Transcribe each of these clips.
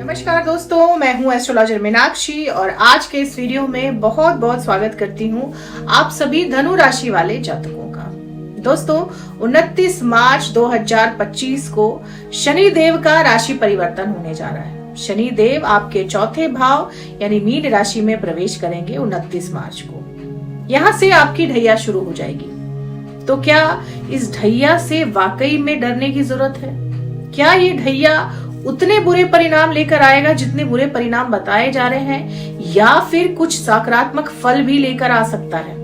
नमस्कार दोस्तों, मैं हूं एस्ट्रोलॉजर मीनाक्षी और आज के इस वीडियो में बहुत बहुत स्वागत करती हूं आप सभी धनु राशि वाले जातकों का। दोस्तों 29 मार्च 2025 को शनि देव का राशि परिवर्तन होने जा रहा है। शनि देव आपके चौथे भाव यानी मीन राशि में प्रवेश करेंगे 29 मार्च को। यहाँ से आपकी ढैया शुरू हो जाएगी। तो क्या इस ढैया से वाकई में डरने की जरूरत है? क्या ये ढैया उतने बुरे परिणाम लेकर आएगा जितने बुरे परिणाम बताए जा रहे हैं, या फिर कुछ सकारात्मक फल भी लेकर आ सकता है?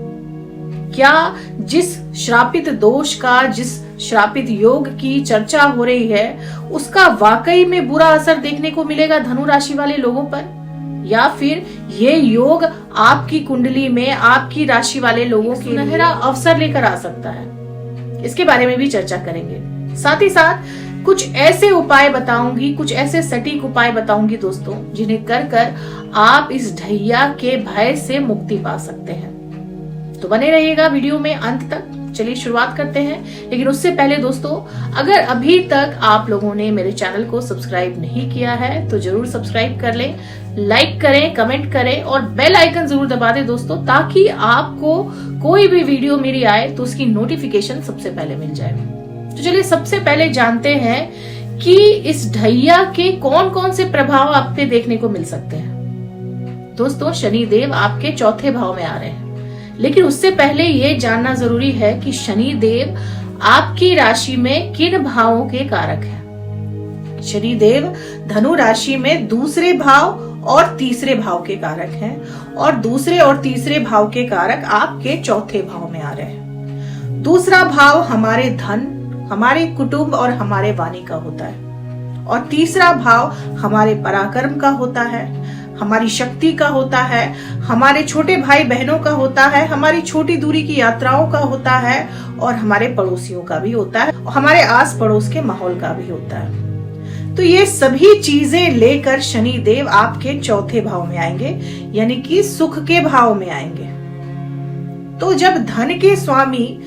क्या जिस श्रापित दोष का, जिस श्रापित योग की चर्चा हो रही है, उसका वाकई में बुरा असर देखने को मिलेगा धनु राशि वाले लोगों पर, या फिर ये योग आपकी कुंडली में आपकी राशि वाले लोगों के सुनहरा अवसर लेकर आ सकता है? इसके बारे में भी चर्चा करेंगे। साथ ही साथ कुछ ऐसे उपाय बताऊंगी, कुछ ऐसे सटीक उपाय बताऊंगी दोस्तों, जिन्हें कर आप इस ढैया के भय से मुक्ति पा सकते हैं। तो बने रहिएगा वीडियो में अंत तक। चलिए शुरुआत करते हैं। लेकिन उससे पहले दोस्तों, अगर अभी तक आप लोगों ने मेरे चैनल को सब्सक्राइब नहीं किया है तो जरूर सब्सक्राइब कर लें, लाइक करें, कमेंट करें और बेल आइकन जरूर दबा दें दोस्तों, ताकि आपको कोई भी वीडियो मेरी आए तो उसकी नोटिफिकेशन सबसे पहले मिल जाए। तो चलिए सबसे पहले जानते हैं कि इस ढैया के कौन कौन से प्रभाव आप पे देखने को मिल सकते हैं। दोस्तों शनि देव आपके चौथे भाव में आ रहे हैं, लेकिन उससे पहले ये जानना जरूरी है कि शनि देव आपकी राशि में किन भावों के कारक हैं। शनि देव धनु राशि में दूसरे भाव और तीसरे भाव के कारक हैं, और दूसरे और तीसरे भाव के कारक आपके चौथे भाव में आ रहे हैं। दूसरा भाव हमारे धन, हमारे कुटुंब और हमारे वाणी का होता है, और तीसरा भाव हमारे पराक्रम का होता है, हमारी शक्ति का होता है, हमारे छोटे भाई बहनों का होता है, हमारी छोटी दूरी की यात्राओं का होता है, और हमारे पड़ोसियों का भी होता है, और हमारे आस पड़ोस के माहौल का भी होता है। तो ये सभी चीजें लेकर शनि देव आपके चौथे भाव में आएंगे, यानी कि सुख के भाव में आएंगे। तो जब धन के स्वामी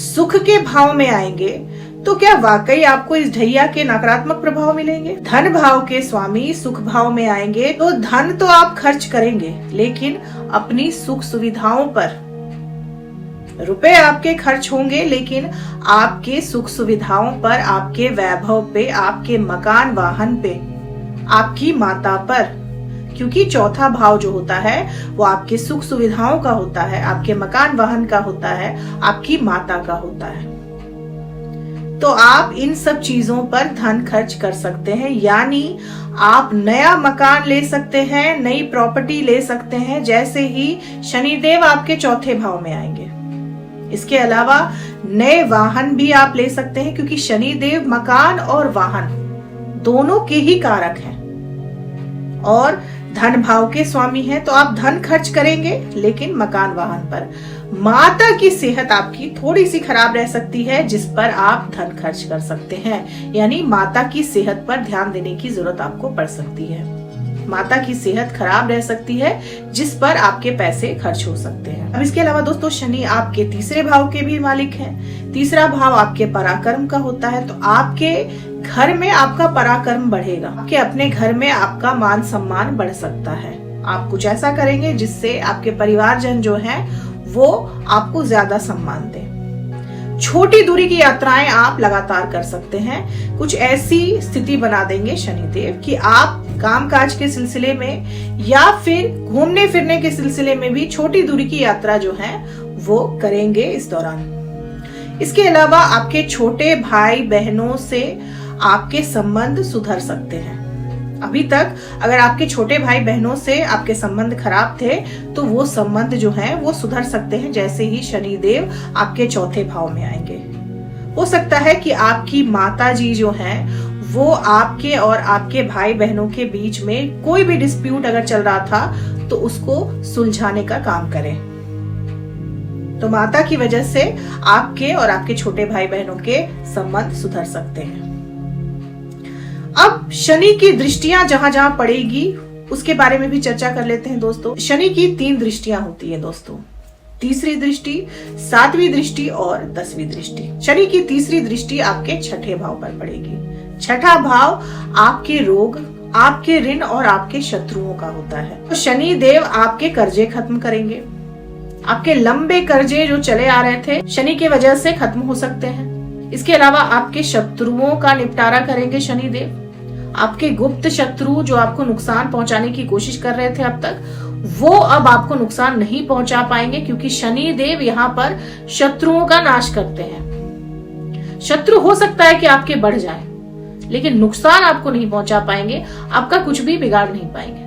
सुख के भाव में आएंगे तो क्या वाकई आपको इस ढैया के नकारात्मक प्रभाव मिलेंगे? धन भाव के स्वामी सुख भाव में आएंगे तो धन तो आप खर्च करेंगे, लेकिन अपनी सुख सुविधाओं पर रुपए आपके खर्च होंगे, लेकिन आपके सुख सुविधाओं पर, आपके वैभव पे, आपके मकान वाहन पे, आपकी माता पर, क्योंकि चौथा भाव जो होता है वो आपके सुख सुविधाओं का होता है, आपके मकान वाहन का होता है, आपकी माता का होता है। तो आप इन सब चीजों पर धन खर्च कर सकते हैं, यानी आप नया मकान ले सकते हैं, नई प्रॉपर्टी ले सकते हैं, जैसे ही शनिदेव आपके चौथे भाव में आएंगे। इसके अलावा नए वाहन भी आप ले सकते हैं, क्योंकि शनिदेव मकान और वाहन दोनों के ही कारक हैं और धन भाव के स्वामी हैं। तो आप धन खर्च करेंगे, लेकिन मकान वाहन पर। माता की सेहत आपकी थोड़ी सी खराब रह सकती है, जिस पर आप धन खर्च कर सकते हैं, यानी माता की सेहत पर ध्यान देने की जरूरत आपको पड़ सकती है। माता की सेहत खराब रह सकती है, जिस पर आपके पैसे खर्च हो सकते हैं। अब इसके अलावा दोस्तों शनि आपके तीसरे भाव के भी मालिक हैं। तीसरा भाव आपके पराक्रम का होता है, तो आपके घर में आपका पराक्रम बढ़ेगा, आपके अपने घर में आपका मान सम्मान बढ़ सकता है। आप कुछ ऐसा करेंगे जिससे आपके परिवारजन जो हैं वो आपको ज्यादा सम्मान दें। छोटी दूरी की यात्राएं आप लगातार कर सकते हैं। कुछ ऐसी स्थिति बना देंगे शनिदेव कि आप कामकाज के सिलसिले में या फिर घूमने फिरने के सिलसिले में भी छोटी दूरी की यात्रा जो है वो करेंगे इस दौरान। इसके अलावा आपके छोटे भाई बहनों से आपके संबंध सुधर सकते हैं। अभी तक अगर आपके छोटे भाई बहनों से आपके संबंध खराब थे तो वो संबंध जो है वो सुधर सकते हैं, जैसे ही शनिदेव आपके चौथे भाव में आएंगे। हो सकता है कि आपकी माता जी जो हैं वो आपके और आपके भाई बहनों के बीच में कोई भी डिस्प्यूट अगर चल रहा था तो उसको सुलझाने का काम करें। तो माता की वजह से आपके और आपके छोटे भाई बहनों के संबंध सुधर सकते हैं। अब शनि की दृष्टियां जहां जहां पड़ेगी उसके बारे में भी चर्चा कर लेते हैं दोस्तों। शनि की 3 दृष्टियां होती है दोस्तों। तीसरी दृष्टि, 7वीं दृष्टि और 10वीं दृष्टि। शनि की तीसरी दृष्टि आपके छठे भाव पर पड़ेगी। छठा भाव आपके रोग, आपके ऋण और आपके शत्रुओं का होता है। तो शनि देव आपके कर्जे खत्म करेंगे। आपके लंबे कर्जे जो चले आ रहे थे शनि की वजह से खत्म हो सकते हैं। इसके अलावा आपके शत्रुओं का निपटारा करेंगे शनि देव। आपके गुप्त शत्रु जो आपको नुकसान पहुंचाने की कोशिश कर रहे थे अब तक, वो अब आपको नुकसान नहीं पहुंचा पाएंगे, क्योंकि शनि देव यहाँ पर शत्रुओं का नाश करते हैं। शत्रु हो सकता है कि आपके बढ़ जाए, लेकिन नुकसान आपको नहीं पहुंचा पाएंगे, आपका कुछ भी बिगाड़ नहीं पाएंगे।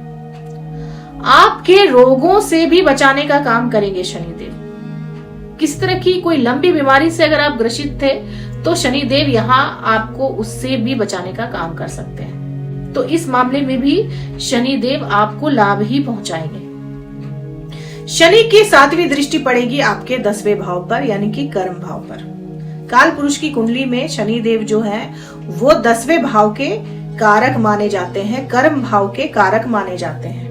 आपके रोगों से भी बचाने का काम करेंगे शनिदेव। किस तरह की कोई लंबी बीमारी से अगर आप ग्रसित थे तो शनिदेव यहाँ आपको उससे भी बचाने का काम कर सकते हैं। तो इस मामले में भी शनिदेव आपको लाभ ही पहुंचाएंगे। शनि की 7वीं दृष्टि पड़ेगी आपके 10वें भाव पर, यानी कि कर्म भाव पर। काल पुरुष की कुंडली में शनिदेव जो है वो 10वें भाव के कारक माने जाते हैं, कर्म भाव के कारक माने जाते हैं।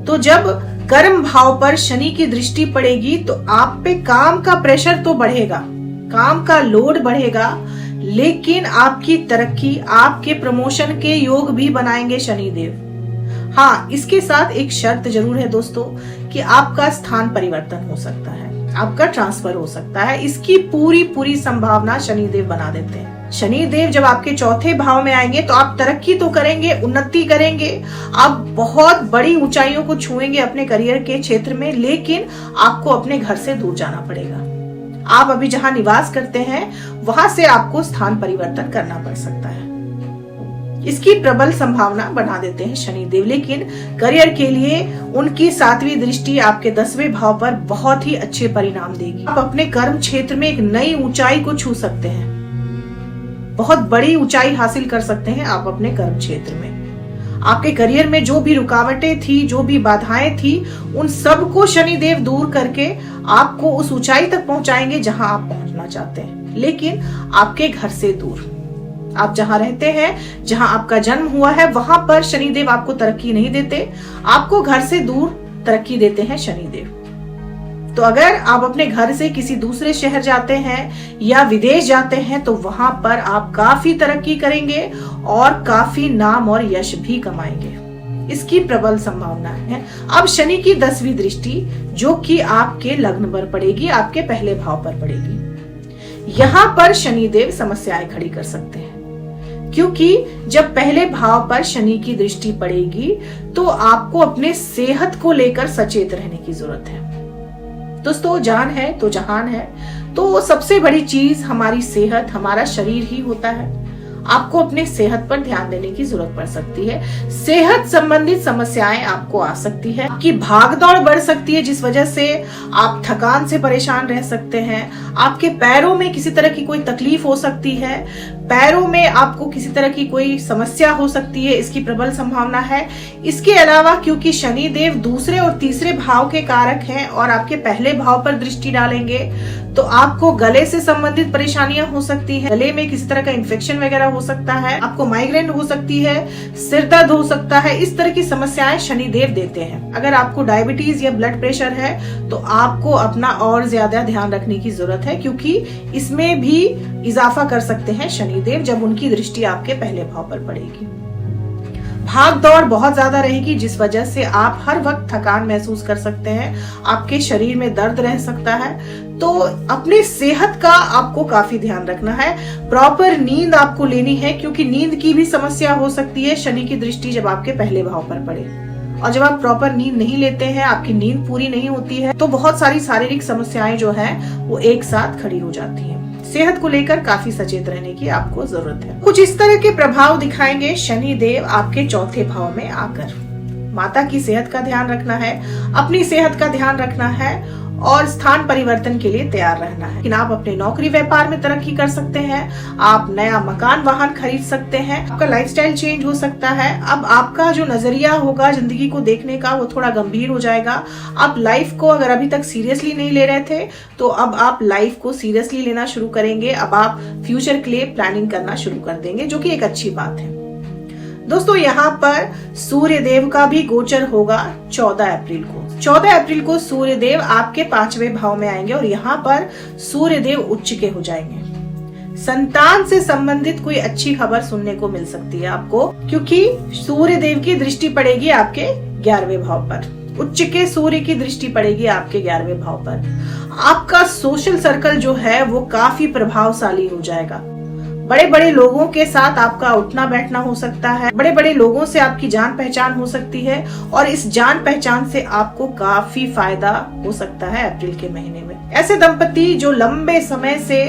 तो जब कर्म भाव पर शनि की दृष्टि पड़ेगी तो आप पे काम का प्रेशर तो बढ़ेगा, काम का लोड बढ़ेगा, लेकिन आपकी तरक्की, आपके प्रमोशन के योग भी बनाएंगे शनिदेव। हाँ, इसके साथ एक शर्त जरूर है दोस्तों कि आपका स्थान परिवर्तन हो सकता है, आपका ट्रांसफर हो सकता है। इसकी पूरी संभावना शनिदेव बना देते हैं। शनिदेव जब आपके 4थे भाव में आएंगे तो आप तरक्की तो करेंगे, उन्नति करेंगे, आप बहुत बड़ी ऊंचाइयों को छुएंगे अपने करियर के क्षेत्र में, लेकिन आपको अपने घर से दूर जाना पड़ेगा। आप अभी जहां निवास करते हैं वहां से आपको स्थान परिवर्तन करना पड़ सकता है। इसकी प्रबल संभावना बना देते हैं शनिदेव, लेकिन करियर के लिए उनकी 7वीं दृष्टि आपके 10वें भाव पर बहुत ही अच्छे परिणाम देगी। आप अपने कर्म क्षेत्र में एक नई ऊंचाई को छू सकते हैं, बहुत बड़ी ऊंचाई हासिल कर सकते हैं आप अपने कर्म क्षेत्र में। आपके करियर में जो भी रुकावटें थी, जो भी बाधाएं थी, उन सब को शनिदेव दूर करके आपको उस ऊंचाई तक पहुंचाएंगे जहां आप पहुंचना चाहते हैं, लेकिन आपके घर से दूर। आप जहां रहते हैं, जहां आपका जन्म हुआ है, वहां पर शनिदेव आपको तरक्की नहीं देते, आपको घर से दूर तरक्की देते हैं शनिदेव। तो अगर आप अपने घर से किसी दूसरे शहर जाते हैं या विदेश जाते हैं तो वहां पर आप काफी तरक्की करेंगे और काफी नाम और यश भी कमाएंगे। इसकी प्रबल संभावना है। अब शनि की 10वीं दृष्टि जो कि आपके लग्न पर पड़ेगी, आपके पहले भाव पर पड़ेगी। यहां पर शनिदेव समस्याएं खड़ी कर सकते हैं, क्योंकि जब पहले भाव पर शनि की दृष्टि पड़ेगी तो आपको अपने सेहत को लेकर सचेत रहने की जरूरत है। दोस्तों, जान है तो जहान है, तो सबसे बड़ी चीज हमारी सेहत, हमारा शरीर ही होता है। आपको अपने सेहत पर ध्यान देने की जरूरत पड़ सकती है। सेहत संबंधित समस्याएं आपको आ सकती है, आपकी भागदौड़ बढ़ सकती है, जिस वजह से आप थकान से परेशान रह सकते हैं। आपके पैरों में किसी तरह की कोई तकलीफ हो सकती है, पैरों में आपको किसी तरह की कोई समस्या हो सकती है, इसकी प्रबल संभावना है। इसके अलावा क्योंकि शनिदेव दूसरे और तीसरे भाव के कारक हैं और आपके पहले भाव पर दृष्टि डालेंगे, तो आपको गले से संबंधित परेशानियां हो सकती है, गले में किसी तरह का इन्फेक्शन वगैरह हो सकता है, आपको माइग्रेन हो सकती है, सिर दर्द हो सकता है। इस तरह की समस्याएं शनिदेव देते हैं। अगर आपको डायबिटीज या ब्लड प्रेशर है तो आपको अपना और ज्यादा ध्यान रखने की जरूरत है, क्योंकि इसमें भी इजाफा कर सकते हैं शनिदेव जब उनकी दृष्टि आपके पहले भाव पर पड़ेगी। भाग दौड़ बहुत ज्यादा रहेगी, जिस वजह से आप हर वक्त थकान महसूस कर सकते हैं, आपके शरीर में दर्द रह सकता है। तो अपनी सेहत का आपको काफी ध्यान रखना है। प्रॉपर नींद आपको लेनी है, क्योंकि नींद की भी समस्या हो सकती है शनि की दृष्टि जब आपके पहले भाव पर पड़े। और जब आप प्रॉपर नींद नहीं लेते हैं, आपकी नींद पूरी नहीं होती है, तो बहुत सारी शारीरिक समस्याएं जो है वो एक साथ खड़ी हो जाती हैं। सेहत को लेकर काफी सचेत रहने की आपको जरूरत है। कुछ इस तरह के प्रभाव दिखाएंगे शनि देव आपके 4थे भाव में आकर। माता की सेहत का ध्यान रखना है, अपनी सेहत का ध्यान रखना है और स्थान परिवर्तन के लिए तैयार रहना है। लेकिन आप अपने नौकरी व्यापार में तरक्की कर सकते हैं, आप नया मकान वाहन खरीद सकते हैं, आपका लाइफस्टाइल चेंज हो सकता है। अब आपका जो नजरिया होगा जिंदगी को देखने का वो थोड़ा गंभीर हो जाएगा। आप लाइफ को अगर अभी तक सीरियसली नहीं ले रहे थे तो अब आप लाइफ को सीरियसली लेना शुरू करेंगे। अब आप फ्यूचर के लिए प्लानिंग करना शुरू कर देंगे, जो कि एक अच्छी बात है। दोस्तों, यहाँ पर सूर्य देव का भी गोचर होगा 14 अप्रैल को। 14 अप्रैल को सूर्य देव आपके 5वें भाव में आएंगे और यहाँ पर सूर्य देव उच्च के हो जाएंगे। संतान से संबंधित कोई अच्छी खबर सुनने को मिल सकती है आपको, क्योंकि सूर्य देव की दृष्टि पड़ेगी आपके 11वें भाव पर। उच्च के सूर्य की दृष्टि पड़ेगी आपके 11वें भाव पर। आपका सोशल सर्कल जो है वो काफी प्रभावशाली हो जाएगा। बड़े बड़े लोगों के साथ आपका उठना बैठना हो सकता है, बड़े बड़े लोगों से आपकी जान पहचान हो सकती है और इस जान पहचान से आपको काफी फायदा हो सकता है अप्रैल के महीने में। ऐसे दंपति जो लंबे समय से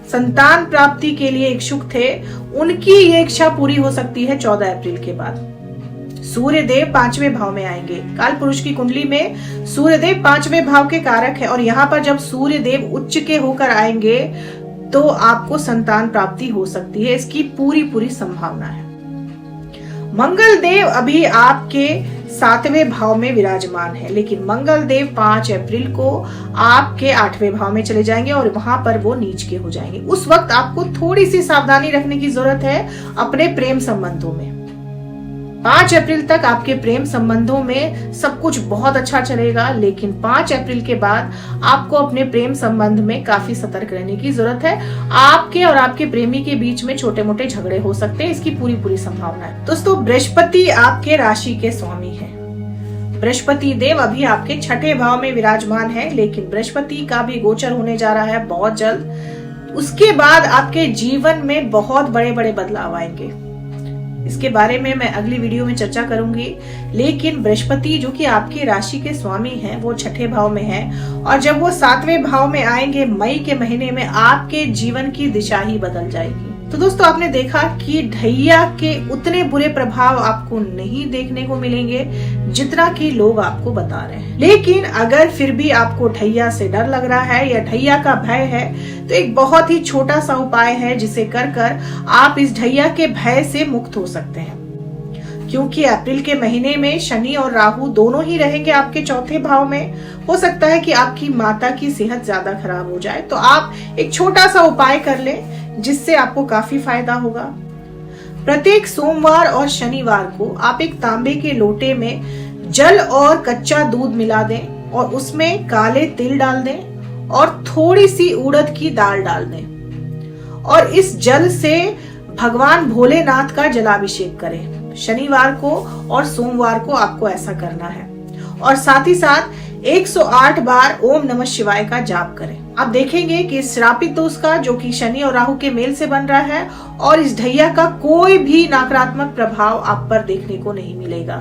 संतान प्राप्ति के लिए इच्छुक थे, उनकी ये इच्छा पूरी हो सकती है 14 अप्रैल के बाद। सूर्य देव 5वें भाव में आएंगे। काल पुरुष की कुंडली में सूर्य देव 5वें भाव के कारक है और यहाँ पर जब सूर्य देव उच्च के होकर आएंगे तो आपको संतान प्राप्ति हो सकती है, इसकी पूरी संभावना है। मंगल देव अभी आपके 7वें भाव में विराजमान है, लेकिन मंगल देव 5 अप्रैल को आपके 8वें भाव में चले जाएंगे और वहां पर वो नीच के हो जाएंगे। उस वक्त आपको थोड़ी सी सावधानी रखने की जरूरत है अपने प्रेम संबंधों में। 5 अप्रैल तक आपके प्रेम संबंधों में सब कुछ बहुत अच्छा चलेगा, लेकिन 5 अप्रैल के बाद आपको अपने प्रेम संबंध में काफी सतर्क रहने की जरूरत है। आपके और आपके प्रेमी के बीच में छोटे मोटे झगड़े हो सकते हैं, इसकी पूरी संभावना है। दोस्तों, बृहस्पति आपके राशि के स्वामी है। बृहस्पति देव अभी आपके 6ठे भाव में विराजमान है, लेकिन बृहस्पति का भी गोचर होने जा रहा है बहुत जल्द। उसके बाद आपके जीवन में बहुत बड़े बड़े बदलाव आएंगे। इसके बारे में मैं अगली वीडियो में चर्चा करूंगी, लेकिन बृहस्पति जो कि आपकी राशि के स्वामी हैं, वो 6ठे भाव में है और जब वो 7वें भाव में आएंगे मई के महीने में, आपके जीवन की दिशा ही बदल जाएगी। तो दोस्तों, आपने देखा कि ढैया के उतने बुरे प्रभाव आपको नहीं देखने को मिलेंगे जितना कि लोग आपको बता रहे हैं। लेकिन अगर फिर भी आपको ढैया से डर लग रहा है या ढैया का भय है, तो एक बहुत ही छोटा सा उपाय है जिसे कर आप इस ढैया के भय से मुक्त हो सकते हैं। क्योंकि अप्रैल के महीने में शनि और राहु दोनों ही रहेंगे आपके 4थे भाव में। हो सकता है कि आपकी माता की सेहत ज्यादा खराब हो जाए, तो आप एक छोटा सा उपाय कर लें जिससे आपको काफी फायदा होगा। प्रत्येक सोमवार और शनिवार को आप एक तांबे के लोटे में जल और कच्चा दूध मिला दें और उसमें काले तिल डाल दें और थोड़ी सी उड़द की दाल डाल दें और इस जल से भगवान भोलेनाथ का जलाभिषेक करें। शनिवार को और सोमवार को आपको ऐसा करना है और साथ ही साथ 108 बार ओम नमः शिवाय का जाप करें। आप देखेंगे कि श्रापित दोष का, जो कि शनि और राहु के मेल से बन रहा है, और इस ढैया का कोई भी नकारात्मक प्रभाव आप पर देखने को नहीं मिलेगा।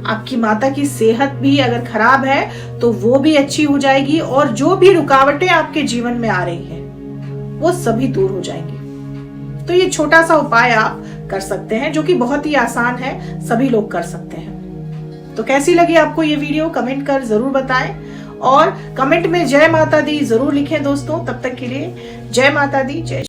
आपकी माता की सेहत भी अगर खराब है तो वो भी अच्छी हो जाएगी और जो भी रुकावटें आपके जीवन में आ रही हैं वो सभी दूर हो जाएंगी। तो ये छोटा सा उपाय आप कर सकते हैं जो कि बहुत ही आसान है, सभी लोग कर सकते हैं। तो कैसी लगी आपको ये वीडियो कमेंट कर जरूर बताएं और कमेंट में जय माता दी जरूर लिखें दोस्तों। तब तक के लिए जय माता दी, जय।